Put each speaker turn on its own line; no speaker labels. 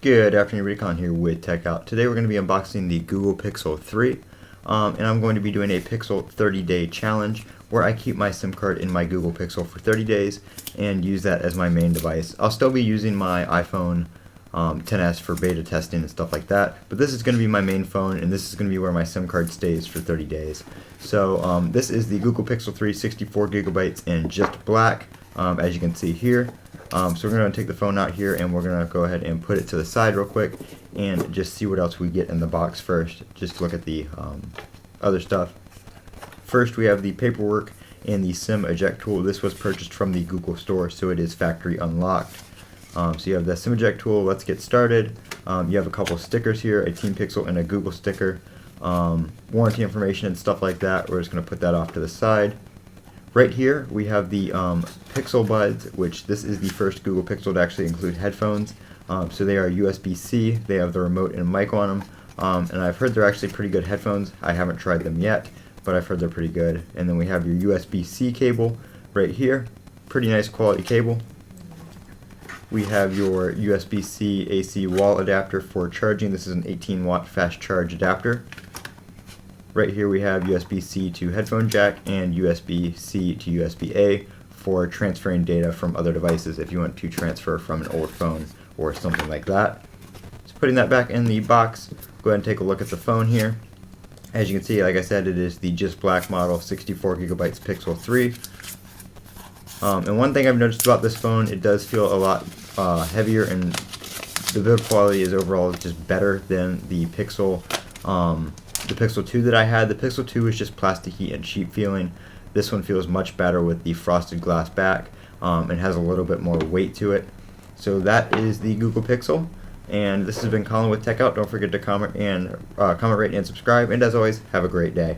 Good afternoon, Recon here with Techout. Today we're going to be unboxing the Google Pixel 3, and I'm going to be doing a Pixel 30-day challenge where I keep my SIM card in my Google Pixel for 30 days and use that as my main device. I'll still be using my iPhone XS for beta testing and stuff like that, but this is going to be my main phone, and this is going to be where my SIM card stays for 30 days. So this is the Google Pixel 3, 64 gigabytes in just black, as you can see here. So we're going to take the phone out here and we're going to go ahead and put it to the side real quick and just see what else we get in the box first. Just look at the other stuff. First we have the paperwork and the SIM eject tool. This was purchased from the Google store, so it is factory unlocked. So you have the SIM eject tool. Let's get started. You have a couple stickers here, a Team Pixel and a Google sticker. Warranty information and stuff like that. We're just going to put that off to the side. Right here we have the Pixel Buds, which this is the first Google Pixel to actually include headphones. So they are USB-C, they have the remote and a mic on them, and I've heard they're actually pretty good headphones. I haven't tried them yet, but I've heard they're pretty good. And then we have your USB-C cable right here, pretty nice quality cable. We have your USB-C AC wall adapter for charging. This is an 18-watt fast charge adapter. Right here we have USB-C to headphone jack and USB-C to USB-A for transferring data from other devices if you want to transfer from an old phone or something like that. So putting that back in the box, go ahead and take a look at the phone here. As you can see, like I said, it is the just black model 64 gigabytes Pixel 3. And one thing I've noticed about this phone, it does feel a lot heavier, and the build quality is overall just better than the Pixel 2 that I had. The Pixel 2 is just plasticky and cheap feeling. This one feels much better with the frosted glass back and has a little bit more weight to it. So that is the Google Pixel, and this has been Colin with Techout. Don't forget to comment, rate, and subscribe, and as always, have a great day.